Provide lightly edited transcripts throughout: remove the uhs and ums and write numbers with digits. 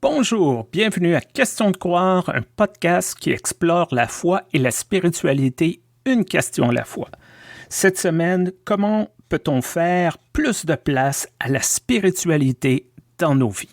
Bonjour, bienvenue à Question de croire, un podcast qui explore la foi et la spiritualité, une question à la fois. Cette semaine, comment peut-on faire plus de place à la spiritualité dans nos vies?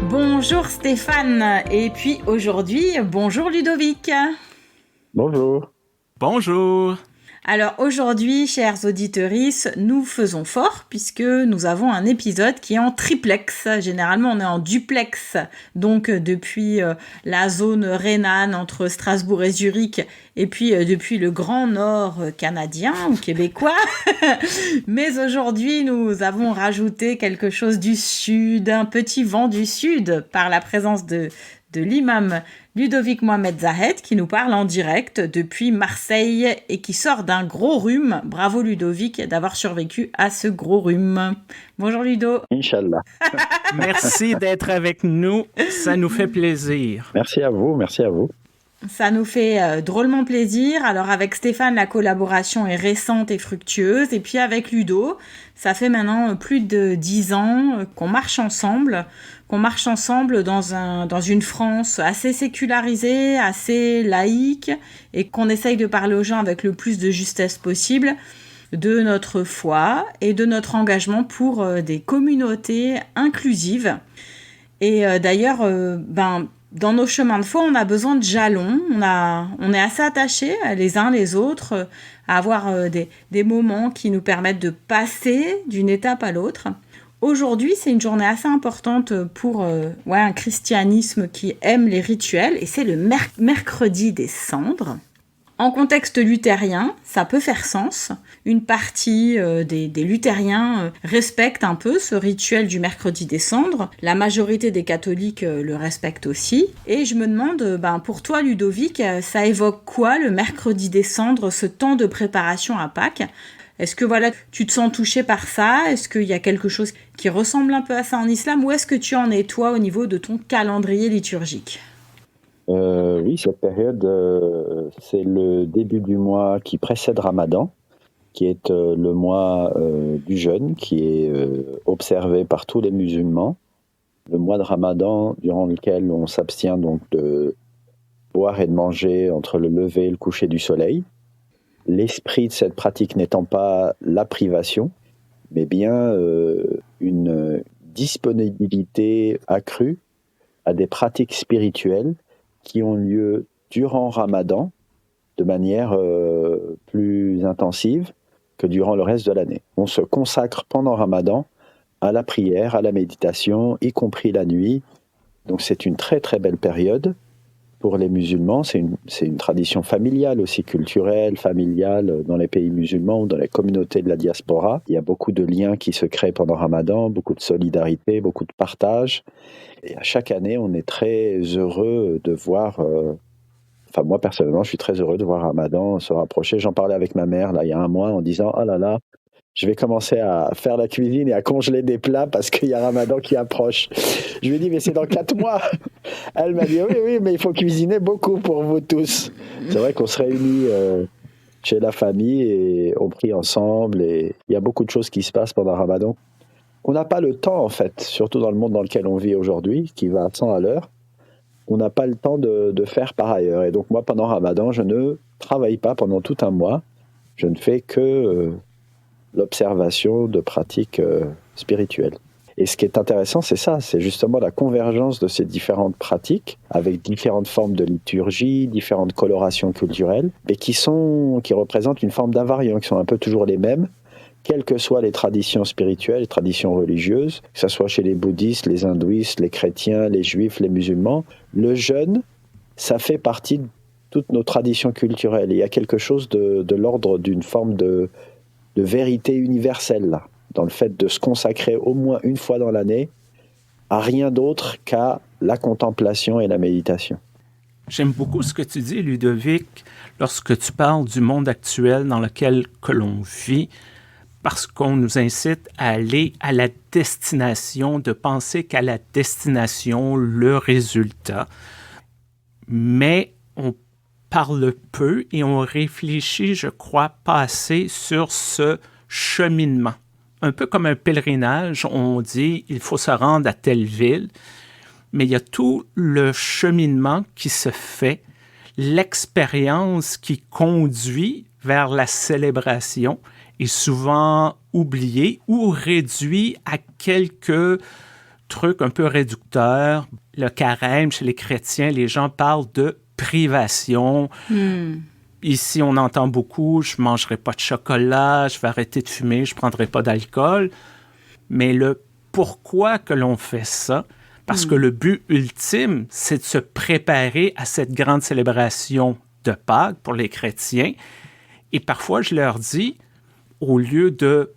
Bonjour Stéphane, et puis aujourd'hui, bonjour Ludovic. Bonjour. Bonjour. Alors aujourd'hui, chers auditeuristes, nous faisons fort puisque nous avons un épisode qui est en triplex. Généralement, on est en duplex, donc depuis la zone rhénane entre Strasbourg et Zurich, et puis depuis le Grand Nord canadien ou québécois. Mais aujourd'hui, nous avons rajouté quelque chose du sud, un petit vent du sud, par la présence de l'imam Ludovic Mohamed Zahed qui nous parle en direct depuis Marseille et qui sort d'un gros rhume. Bravo Ludovic d'avoir survécu à ce gros rhume. Bonjour Ludo. Inch'Allah. Merci d'être avec nous, ça nous fait plaisir. Merci à vous. Ça nous fait drôlement plaisir. Alors avec Stéphane, la collaboration est récente et fructueuse. Et puis avec Ludo, ça fait maintenant plus de 10 ans qu'on marche ensemble dans une France assez sécularisée, assez laïque, et qu'on essaye de parler aux gens avec le plus de justesse possible de notre foi et de notre engagement pour des communautés inclusives. Et d'ailleurs, dans nos chemins de foi, on a besoin de jalons. On est assez attachés les uns les autres à avoir des moments qui nous permettent de passer d'une étape à l'autre. Aujourd'hui, c'est une journée assez importante pour un christianisme qui aime les rituels, et c'est le mercredi des cendres. En contexte luthérien, ça peut faire sens. Une partie des luthériens respectent un peu ce rituel du mercredi des cendres. La majorité des catholiques le respectent aussi. Et je me demande, pour toi Ludovic, ça évoque quoi le mercredi des cendres, ce temps de préparation à Pâques ? Est-ce que tu te sens touché par ça ? Est-ce qu'il y a quelque chose qui ressemble un peu à ça en islam ? Ou est-ce que tu en es toi au niveau de ton calendrier liturgique ? Oui, cette période, c'est le début du mois qui précède Ramadan, qui est le mois du jeûne, qui est observé par tous les musulmans. Le mois de Ramadan, durant lequel on s'abstient donc de boire et de manger entre le lever et le coucher du soleil. L'esprit de cette pratique n'étant pas la privation, mais bien une disponibilité accrue à des pratiques spirituelles qui ont lieu durant Ramadan de manière plus intensive que durant le reste de l'année. On se consacre pendant Ramadan à la prière, à la méditation, y compris la nuit. Donc c'est une très très belle période pour les musulmans. C'est une tradition familiale aussi, culturelle, familiale dans les pays musulmans ou dans les communautés de la diaspora. Il y a beaucoup de liens qui se créent pendant Ramadan, beaucoup de solidarité, beaucoup de partage. Et à chaque année, on est très heureux de voir... moi, personnellement, je suis très heureux de voir Ramadan se rapprocher. J'en parlais avec ma mère là, il y a un mois en disant « Oh là là, je vais commencer à faire la cuisine et à congeler des plats parce qu'il y a Ramadan qui approche. » Je lui ai dit « Mais c'est dans 4 mois !» Elle m'a dit « Oui, mais il faut cuisiner beaucoup pour vous tous. » C'est vrai qu'on se réunit chez la famille et on prie ensemble. Et il y a beaucoup de choses qui se passent pendant Ramadan. On n'a pas le temps, en fait, surtout dans le monde dans lequel on vit aujourd'hui, qui va à 100 à l'heure. On n'a pas le temps de faire par ailleurs. Et donc moi, pendant Ramadan, je ne travaille pas pendant tout un mois. Je ne fais que l'observation de pratiques spirituelles. Et ce qui est intéressant, c'est ça, c'est justement la convergence de ces différentes pratiques, avec différentes formes de liturgie, différentes colorations culturelles, mais qui représentent une forme d'invariant, qui sont un peu toujours les mêmes, quelles que soient les traditions spirituelles, les traditions religieuses, que ce soit chez les bouddhistes, les hindouistes, les chrétiens, les juifs, les musulmans. Le jeûne, ça fait partie de toutes nos traditions culturelles. Et il y a quelque chose de l'ordre d'une forme de vérité universelle, là, dans le fait de se consacrer au moins une fois dans l'année à rien d'autre qu'à la contemplation et la méditation. J'aime beaucoup ce que tu dis, Ludovic, lorsque tu parles du monde actuel dans lequel que l'on vit, parce qu'on nous incite à aller à la destination, de penser qu'à la destination, le résultat. Mais on parle peu et on réfléchit, je crois, pas assez sur ce cheminement. Un peu comme un pèlerinage, on dit il faut se rendre à telle ville, mais il y a tout le cheminement qui se fait, l'expérience qui conduit vers la célébration est souvent oubliée ou réduite à quelques trucs un peu réducteurs. Le carême, chez les chrétiens, les gens parlent de privation. Ici, on entend beaucoup, je ne mangerai pas de chocolat, je vais arrêter de fumer, je ne prendrai pas d'alcool. Mais le pourquoi que l'on fait ça, parce que le but ultime, c'est de se préparer à cette grande célébration de Pâques pour les chrétiens. Et parfois, je leur dis, au lieu de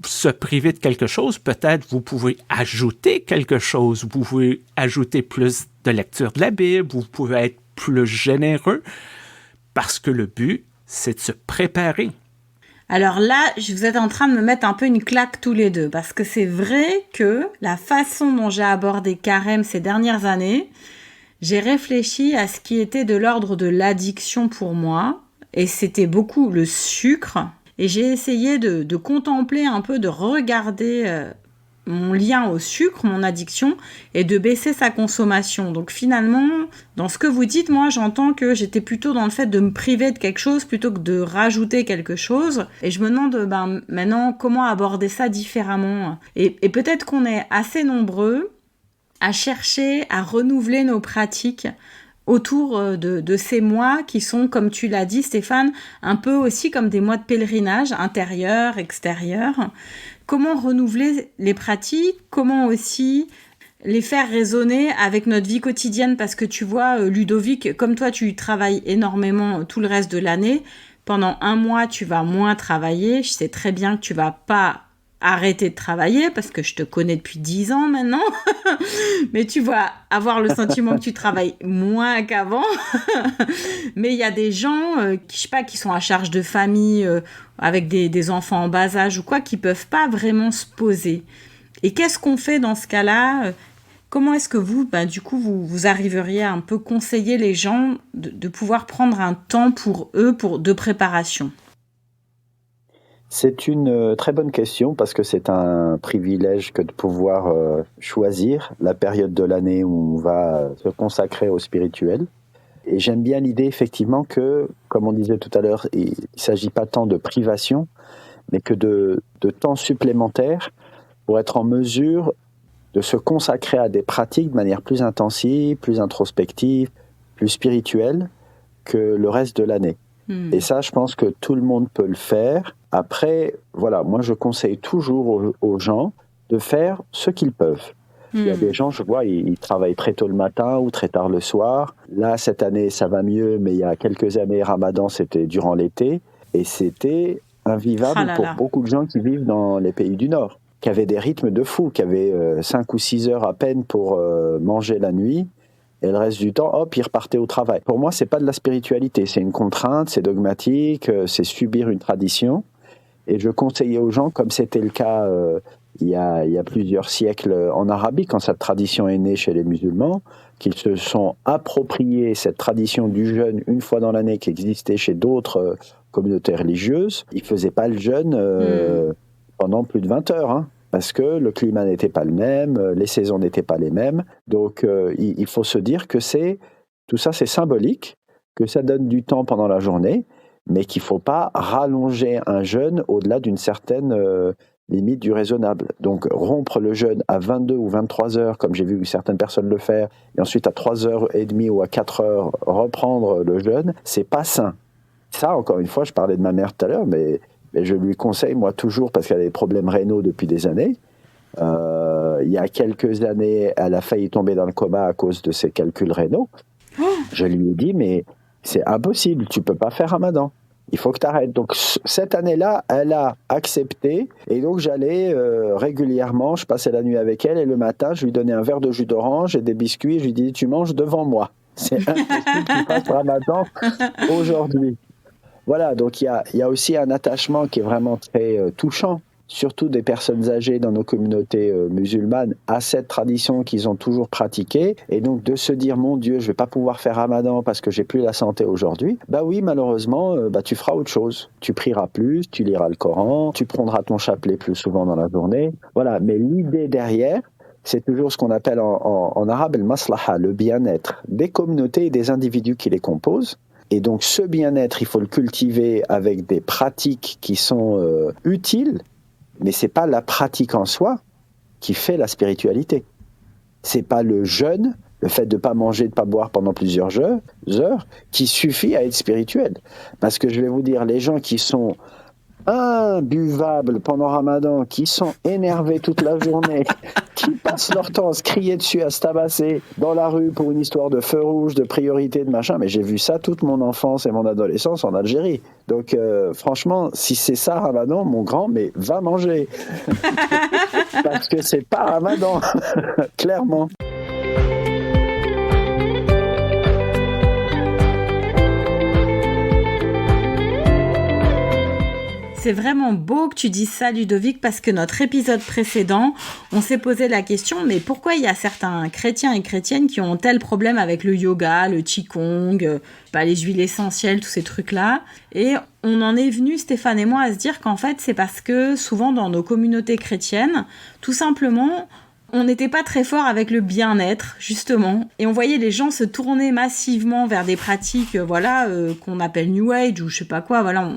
se priver de quelque chose, peut-être vous pouvez ajouter quelque chose. Vous pouvez ajouter plus de lecture de la Bible, vous pouvez être plus généreux, parce que le but, c'est de se préparer. Alors là, vous êtes en train de me mettre un peu une claque tous les deux, parce que c'est vrai que la façon dont j'ai abordé Carême ces dernières années, j'ai réfléchi à ce qui était de l'ordre de l'addiction pour moi, et c'était beaucoup le sucre. Et j'ai essayé de contempler un peu, de regarder mon lien au sucre, mon addiction, et de baisser sa consommation. Donc finalement, dans ce que vous dites, moi j'entends que j'étais plutôt dans le fait de me priver de quelque chose plutôt que de rajouter quelque chose. Et je me demande maintenant comment aborder ça différemment. Et peut-être qu'on est assez nombreux à chercher à renouveler nos pratiques autour de ces mois qui sont, comme tu l'as dit Stéphane, un peu aussi comme des mois de pèlerinage, intérieur, extérieur. Comment renouveler les pratiques? Comment aussi les faire résonner avec notre vie quotidienne? Parce que tu vois, Ludovic, comme toi, tu travailles énormément tout le reste de l'année. Pendant un mois, tu vas moins travailler. Je sais très bien que tu vas pas arrêter de travailler parce que je te connais depuis 10 ans maintenant. Mais tu vas avoir le sentiment que tu travailles moins qu'avant. Mais il y a des gens qui, je sais pas, qui sont à charge de famille, avec des enfants en bas âge ou quoi, qui peuvent pas vraiment se poser. Et qu'est-ce qu'on fait dans ce cas-là? Comment est-ce que vous, du coup, vous arriveriez à un peu conseiller les gens de pouvoir prendre un temps pour eux de préparation? C'est une très bonne question parce que c'est un privilège que de pouvoir choisir la période de l'année où on va se consacrer au spirituel. Et j'aime bien l'idée effectivement que, comme on disait tout à l'heure, il ne s'agit pas tant de privation, mais que de temps supplémentaire pour être en mesure de se consacrer à des pratiques de manière plus intensive, plus introspective, plus spirituelle que le reste de l'année. Et ça, je pense que tout le monde peut le faire. Après, voilà, moi je conseille toujours aux gens de faire ce qu'ils peuvent. Il y a des gens, je vois, ils travaillent très tôt le matin ou très tard le soir. Là, cette année, ça va mieux, mais il y a quelques années, Ramadan, c'était durant l'été. Et c'était invivable pour beaucoup de gens qui vivent dans les pays du Nord, qui avaient des rythmes de fou, qui avaient 5 ou 6 heures à peine pour manger la nuit. Et le reste du temps, hop, ils repartaient au travail. Pour moi, c'est pas de la spiritualité, c'est une contrainte, c'est dogmatique, c'est subir une tradition. Et je conseillais aux gens, comme c'était le cas il y a plusieurs siècles en Arabie, quand cette tradition est née chez les musulmans, qu'ils se sont appropriés cette tradition du jeûne une fois dans l'année qui existait chez d'autres communautés religieuses. Ils faisaient pas le jeûne pendant plus de 20 heures, hein. Parce que le climat n'était pas le même, les saisons n'étaient pas les mêmes. Donc, il faut se dire que tout ça, c'est symbolique, que ça donne du temps pendant la journée, mais qu'il ne faut pas rallonger un jeûne au-delà d'une certaine limite du raisonnable. Donc, rompre le jeûne à 22 ou 23 heures, comme j'ai vu certaines personnes le faire, et ensuite à 3h30 ou à 4 heures, reprendre le jeûne, c'est pas sain. Ça, encore une fois, je parlais de ma mère tout à l'heure, mais je lui conseille, moi, toujours, parce qu'elle a des problèmes rénaux depuis des années. Il y a quelques années, elle a failli tomber dans le coma à cause de ses calculs rénaux. Je lui ai dit, mais c'est impossible, tu ne peux pas faire Ramadan. Il faut que tu arrêtes. Donc, cette année-là, elle a accepté. Et donc, j'allais régulièrement, je passais la nuit avec elle. Et le matin, je lui donnais un verre de jus d'orange et des biscuits. Je lui disais, tu manges devant moi. C'est impossible qu'il fasse Ramadan aujourd'hui. Voilà, donc il y a aussi un attachement qui est vraiment très touchant, surtout des personnes âgées dans nos communautés musulmanes, à cette tradition qu'ils ont toujours pratiquée. Et donc de se dire, mon Dieu, je ne vais pas pouvoir faire Ramadan parce que j'ai plus la santé aujourd'hui. Bah oui, malheureusement, tu feras autre chose. Tu prieras plus, tu liras le Coran, tu prendras ton chapelet plus souvent dans la journée. Voilà, mais l'idée derrière, c'est toujours ce qu'on appelle en arabe le maslaha, le bien-être des communautés et des individus qui les composent. Et donc ce bien-être, il faut le cultiver avec des pratiques qui sont utiles, mais c'est pas la pratique en soi qui fait la spiritualité. C'est pas le jeûne, le fait de pas manger, de pas boire pendant plusieurs heures, qui suffit à être spirituel. Parce que je vais vous dire, les gens qui sont imbuvables pendant Ramadan, qui sont énervés toute la journée, qui passent leur temps à se crier dessus, à se tabasser dans la rue pour une histoire de feu rouge, de priorité, de machin, mais j'ai vu ça toute mon enfance et mon adolescence en Algérie. Donc franchement, si c'est ça Ramadan, mon grand, mais va manger. Parce que c'est pas Ramadan, clairement. C'est vraiment beau que tu dises ça, Ludovic, parce que notre épisode précédent, on s'est posé la question, mais pourquoi il y a certains chrétiens et chrétiennes qui ont tel problème avec le yoga, le qigong, les huiles essentielles, tous ces trucs-là. Et on en est venu, Stéphane et moi, à se dire qu'en fait, c'est parce que souvent dans nos communautés chrétiennes, tout simplement, on n'était pas très fort avec le bien-être, justement. Et on voyait les gens se tourner massivement vers des pratiques, qu'on appelle New Age ou je sais pas quoi. Voilà,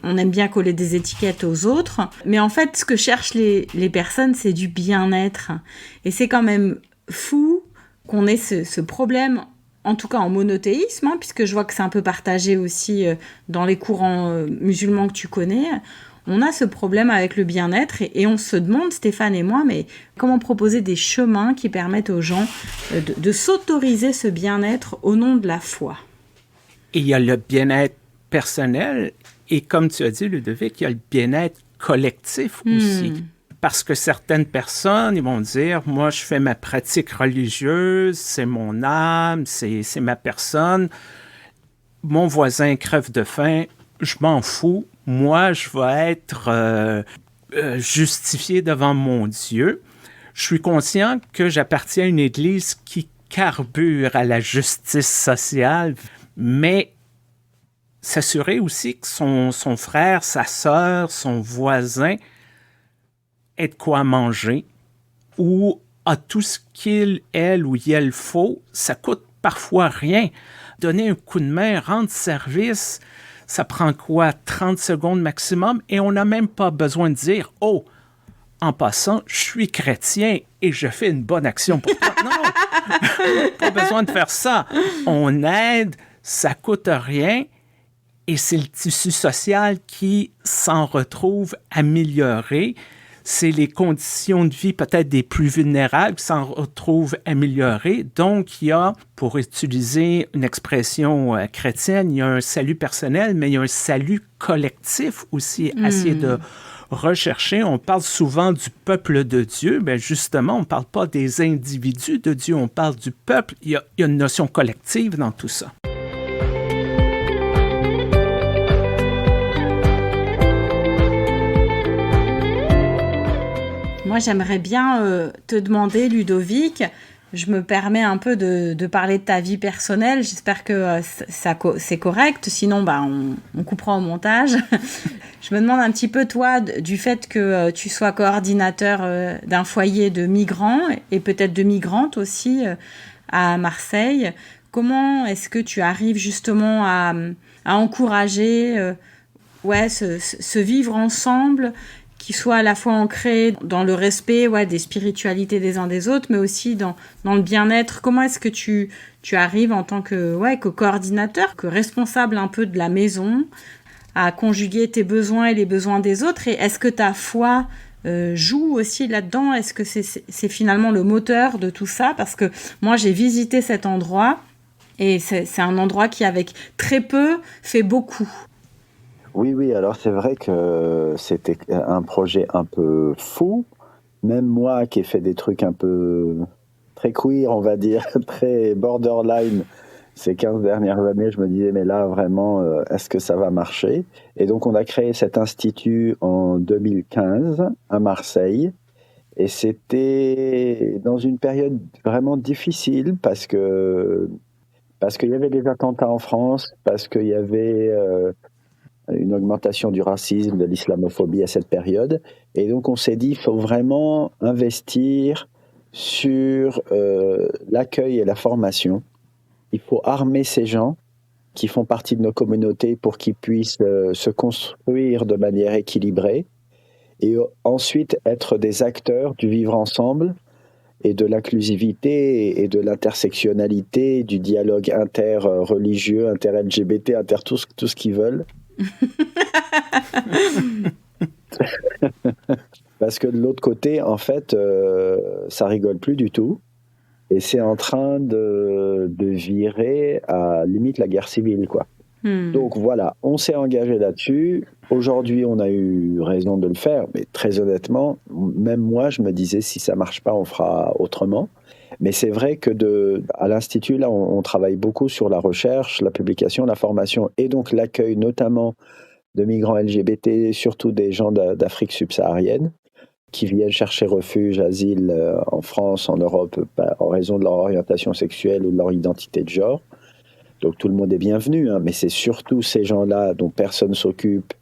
on aime bien coller des étiquettes aux autres. Mais en fait, ce que cherchent les personnes, c'est du bien-être. Et c'est quand même fou qu'on ait ce problème, en tout cas en monothéisme, puisque je vois que c'est un peu partagé aussi dans les courants musulmans que tu connais. On a ce problème avec le bien-être et on se demande, Stéphane et moi, mais comment proposer des chemins qui permettent aux gens de s'autoriser ce bien-être au nom de la foi. Et il y a le bien-être personnel et comme tu as dit, Ludovic, il y a le bien-être collectif aussi. Parce que certaines personnes, ils vont dire, moi, je fais ma pratique religieuse, c'est mon âme, c'est ma personne. Mon voisin crève de faim, je m'en fous. Moi, je vais être justifié devant mon Dieu. Je suis conscient que j'appartiens à une église qui carbure à la justice sociale, mais s'assurer aussi que son frère, sa sœur, son voisin ait de quoi manger ou a tout ce qu'il, elle ou il faut, ça coûte parfois rien. Donner un coup de main, rendre service, ça prend quoi? 30 secondes maximum et on n'a même pas besoin de dire « Oh, en passant, je suis chrétien et je fais une bonne action pour toi. » Non, pas besoin de faire ça. On aide, ça coûte rien et c'est le tissu social qui s'en retrouve amélioré. C'est les conditions de vie peut-être des plus vulnérables qui s'en retrouvent améliorées. Donc, il y a, pour utiliser une expression chrétienne, il y a un salut personnel, mais il y a un salut collectif aussi à essayer de rechercher. On parle souvent du peuple de Dieu, mais justement, on ne parle pas des individus de Dieu, on parle du peuple. Il y a une notion collective dans tout ça. Moi, j'aimerais bien te demander, Ludovic, je me permets un peu de parler de ta vie personnelle. J'espère que c'est correct. Sinon, on coupera au montage. Je me demande un petit peu, toi, du fait que tu sois coordinateur d'un foyer de migrants et peut-être de migrantes aussi à Marseille. Comment est-ce que tu arrives justement à encourager ce vivre ensemble qui soit à la fois ancré dans le respect des spiritualités des uns des autres, mais aussi dans le bien-être. Comment est-ce que tu arrives en tant que coordinateur, que responsable un peu de la maison, à conjuguer tes besoins et les besoins des autres? Et est-ce que ta foi joue aussi là-dedans? Est-ce que c'est finalement le moteur de tout ça? Parce que moi, j'ai visité cet endroit et c'est un endroit qui, avec très peu, fait beaucoup. Oui, alors c'est vrai que c'était un projet un peu fou. Même moi qui ai fait des trucs un peu très queer, on va dire, très borderline, ces 15 dernières années, je me disais, mais là, vraiment, est-ce que ça va marcher? Et donc, on a créé cet institut en 2015 à Marseille. Et c'était dans une période vraiment difficile parce qu'il y avait des attentats en France, parce qu'il y avait une augmentation du racisme, de l'islamophobie à cette période. Et donc, on s'est dit, il faut vraiment investir sur l'accueil et la formation. Il faut armer ces gens qui font partie de nos communautés pour qu'ils puissent se construire de manière équilibrée et ensuite être des acteurs du vivre ensemble et de l'inclusivité et de l'intersectionnalité, du dialogue inter-religieux, inter-LGBT, tout ce qu'ils veulent. Parce que de l'autre côté, en fait, ça rigole plus du tout. Et c'est en train de virer à limite la guerre civile, quoi. Donc voilà, on s'est engagé là-dessus. Aujourd'hui, on a eu raison de le faire, mais très honnêtement, même moi, je me disais, si ça marche pas, on fera autrement. Mais c'est vrai que à l'Institut, là, on travaille beaucoup sur la recherche, la publication, la formation et donc l'accueil, notamment de migrants LGBT, surtout des gens d'Afrique subsaharienne, qui viennent chercher refuge, asile en France, en Europe, en raison de leur orientation sexuelle ou de leur identité de genre. Donc tout le monde est bienvenu, hein, mais c'est surtout ces gens-là dont personne ne s'occupe,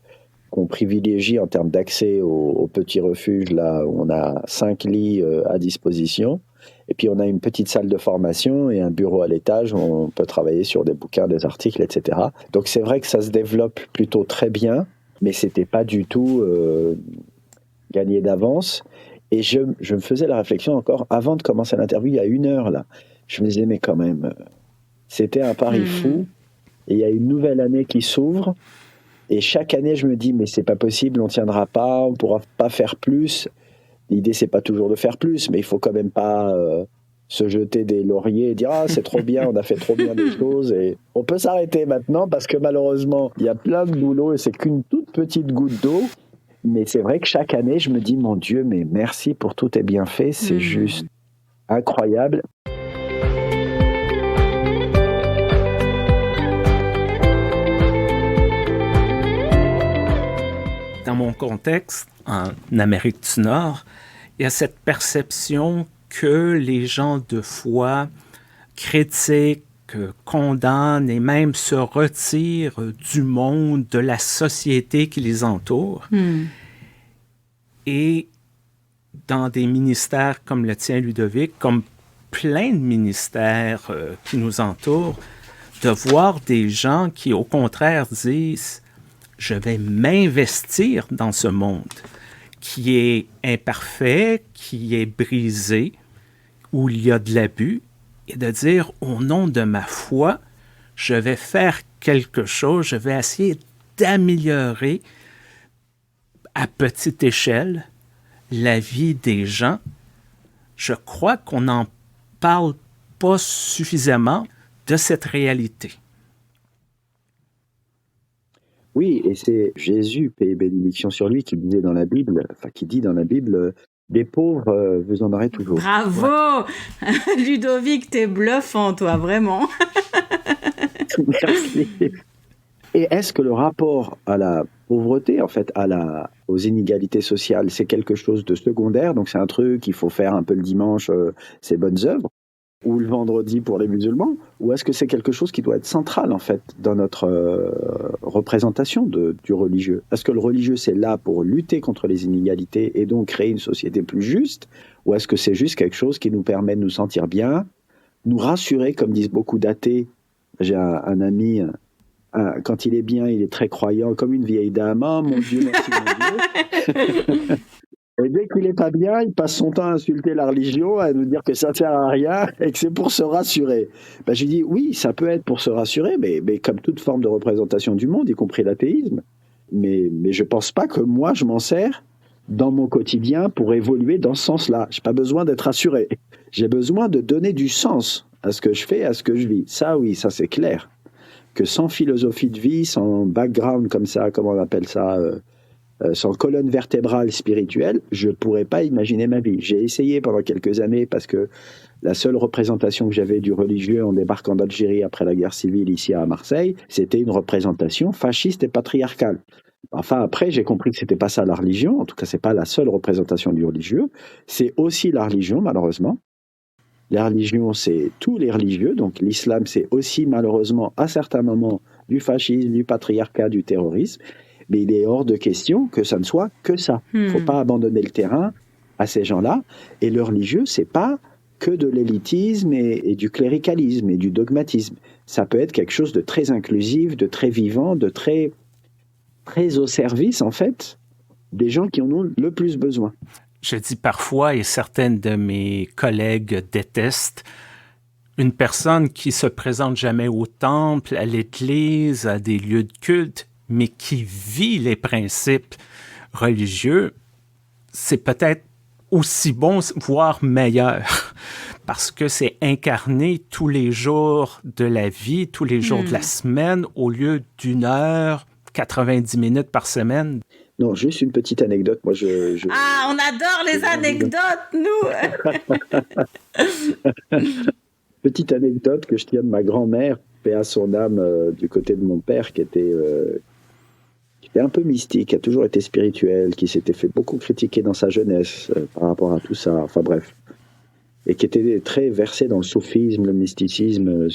qu'on privilégie en termes d'accès aux petits refuges, là où on a 5 lits à disposition. Et puis on a une petite salle de formation et un bureau à l'étage où on peut travailler sur des bouquins, des articles, etc. Donc c'est vrai que ça se développe plutôt très bien, mais c'était pas du tout gagné d'avance. Et je me faisais la réflexion encore, avant de commencer l'interview, il y a 1 heure, là, je me disais, mais quand même... C'était un pari fou. Et il y a une nouvelle année qui s'ouvre. Et chaque année, je me dis, mais c'est pas possible, on tiendra pas, on pourra pas faire plus. L'idée, c'est pas toujours de faire plus, mais il faut quand même pas se jeter des lauriers et dire, ah, c'est trop bien, on a fait trop bien des choses. Et on peut s'arrêter maintenant parce que malheureusement, il y a plein de boulot et c'est qu'une toute petite goutte d'eau. Mais c'est vrai que chaque année, je me dis, mon Dieu, mais merci pour tous tes bienfaits, c'est juste incroyable. Dans mon contexte, en Amérique du Nord, il y a cette perception que les gens de foi critiquent, condamnent et même se retirent du monde, de la société qui les entoure. Et dans des ministères comme le tien, Ludovic, comme plein de ministères qui nous entourent, de voir des gens qui, au contraire, disent « Je vais m'investir dans ce monde qui est imparfait, qui est brisé, où il y a de l'abus, et de dire, au nom de ma foi, je vais faire quelque chose, je vais essayer d'améliorer à petite échelle la vie des gens. » Je crois qu'on n'en parle pas suffisamment de cette réalité. Oui, et c'est Jésus, paix et bénédiction sur lui, qui dit dans la Bible, des pauvres, vous en aurez toujours. Bravo, ouais. Ludovic, t'es bluffant, toi, vraiment. Merci. Et est-ce que le rapport à la pauvreté, en fait, aux inégalités sociales, c'est quelque chose de secondaire? Donc c'est un truc qu'il faut faire un peu le dimanche, ces bonnes œuvres, ou le vendredi pour les musulmans? Ou est-ce que c'est quelque chose qui doit être central, en fait, dans notre représentation du religieux? Est-ce que le religieux, c'est là pour lutter contre les inégalités et donc créer une société plus juste? Ou est-ce que c'est juste quelque chose qui nous permet de nous sentir bien, nous rassurer, comme disent beaucoup d'athées? J'ai un ami... quand il est bien, il est très croyant, comme une vieille dame. Oh mon Dieu, merci mon Dieu. Et dès qu'il n'est pas bien, il passe son temps à insulter la religion, à nous dire que ça ne sert à rien et que c'est pour se rassurer. Ben, je dis oui, ça peut être pour se rassurer, mais comme toute forme de représentation du monde, y compris l'athéisme. Mais je ne pense pas que moi, je m'en sers dans mon quotidien pour évoluer dans ce sens-là. Je n'ai pas besoin d'être rassuré. J'ai besoin de donner du sens à ce que je fais, à ce que je vis. Ça, oui, ça c'est clair. Que sans philosophie de vie, sans background comme ça, comment on appelle ça, sans colonne vertébrale spirituelle, je ne pourrais pas imaginer ma vie. J'ai essayé pendant quelques années parce que la seule représentation que j'avais du religieux en débarquant d'Algérie après la guerre civile ici à Marseille, c'était une représentation fasciste et patriarcale. Enfin, après, j'ai compris que c'était pas ça la religion. En tout cas, c'est pas la seule représentation du religieux. C'est aussi la religion, malheureusement. La religion, c'est tous les religieux. Donc, l'islam, c'est aussi, malheureusement, à certains moments, du fascisme, du patriarcat, du terrorisme. Mais il est hors de question que ça ne soit que ça. Il ne faut pas abandonner le terrain à ces gens-là. Et le religieux, c'est pas que de l'élitisme et du cléricalisme et du dogmatisme. Ça peut être quelque chose de très inclusif, de très vivant, de très au service, en fait, des gens qui en ont le plus besoin. Je dis parfois, et certaines de mes collègues détestent, une personne qui se présente jamais au temple, à l'église, à des lieux de culte, mais qui vit les principes religieux, c'est peut-être aussi bon, voire meilleur, parce que c'est incarné tous les jours de la vie, tous les jours de la semaine, au lieu d'1 heure, 90 minutes par semaine. Non, juste une petite anecdote. Moi, Ah, on adore les anecdotes, nous. Petite anecdote que je tiens de ma grand-mère, paix à son âme, du côté de mon père, qui était un peu mystique, qui a toujours été spirituel, qui s'était fait beaucoup critiquer dans sa jeunesse par rapport à tout ça. Enfin bref, et qui était très versé dans le soufisme, le mysticisme,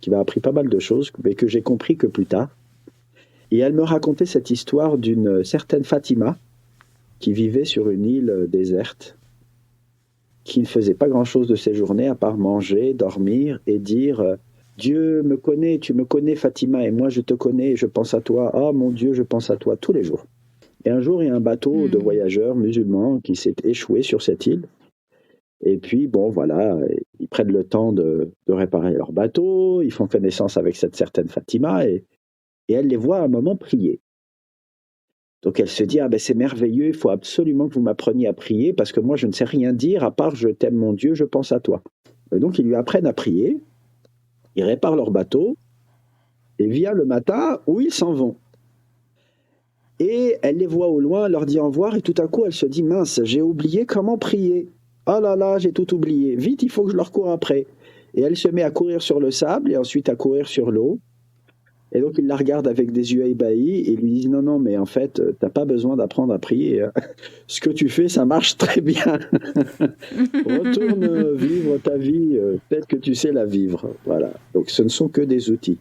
qui m'a appris pas mal de choses, mais que j'ai compris que plus tard. Et elle me racontait cette histoire d'une certaine Fatima qui vivait sur une île déserte, qui ne faisait pas grand-chose de ses journées à part manger, dormir et dire « Dieu me connaît, tu me connais Fatima, et moi je te connais et je pense à toi. Oh mon Dieu, je pense à toi tous les jours. » Et un jour, il y a un bateau de voyageurs musulmans qui s'est échoué sur cette île. Et puis, bon, voilà, ils prennent le temps de réparer leur bateau, ils font connaissance avec cette certaine Fatima et elle les voit à un moment prier. Donc elle se dit, ah ben c'est merveilleux, il faut absolument que vous m'appreniez à prier parce que moi je ne sais rien dire à part je t'aime mon Dieu, je pense à toi. Et donc ils lui apprennent à prier, ils réparent leur bateau et vient le matin où ils s'en vont. Et elle les voit au loin, elle leur dit au revoir et tout à coup elle se dit, mince, j'ai oublié comment prier. Oh là là, j'ai tout oublié, vite il faut que je leur cours après. Et elle se met à courir sur le sable et ensuite à courir sur l'eau. Et donc, il la regarde avec des yeux ébahis et lui dit « Non, mais en fait, t'as pas besoin d'apprendre à prier. Ce que tu fais, ça marche très bien. Retourne vivre ta vie, peut-être que tu sais la vivre. » Voilà. Donc, ce ne sont que des outils.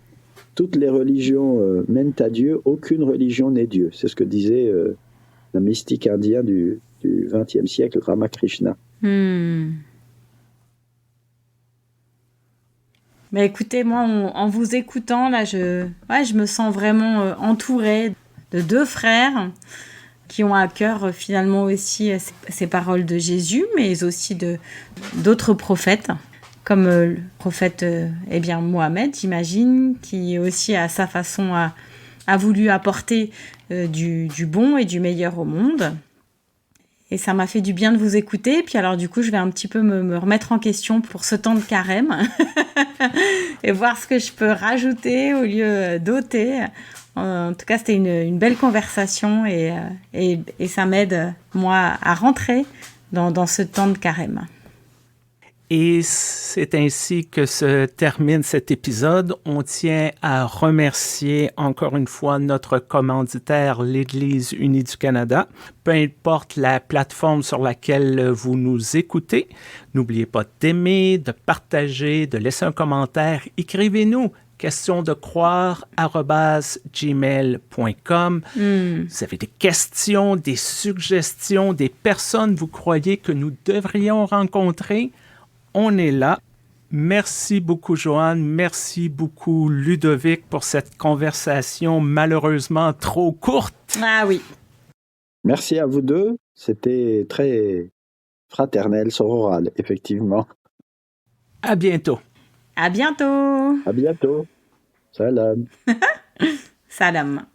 Toutes les religions mènent à Dieu, aucune religion n'est Dieu. C'est ce que disait un mystique indien du XXe siècle, Ramakrishna. Mais écoutez, moi, en vous écoutant, là, je me sens vraiment entourée de 2 frères qui ont à cœur finalement aussi ces paroles de Jésus, mais aussi d'autres prophètes, comme le prophète Mohammed, j'imagine, qui aussi à sa façon a voulu apporter du bon et du meilleur au monde. Et ça m'a fait du bien de vous écouter. Puis alors du coup, je vais un petit peu me remettre en question pour ce temps de carême et voir ce que je peux rajouter au lieu d'ôter. En tout cas, c'était une belle conversation et ça m'aide, moi, à rentrer dans ce temps de carême. Et c'est ainsi que se termine cet épisode. On tient à remercier encore une fois notre commanditaire, l'Église unie du Canada. Peu importe la plateforme sur laquelle vous nous écoutez, n'oubliez pas d'aimer, de partager, de laisser un commentaire. Écrivez-nous questionsdecroire@gmail.com. Vous avez des questions, des suggestions, des personnes vous croyez que nous devrions rencontrer. On est là. Merci beaucoup, Joanne. Merci beaucoup, Ludovic, pour cette conversation malheureusement trop courte. Ah oui. Merci à vous deux. C'était très fraternel, sororal, effectivement. À bientôt. À bientôt. À bientôt. Salam. Salam.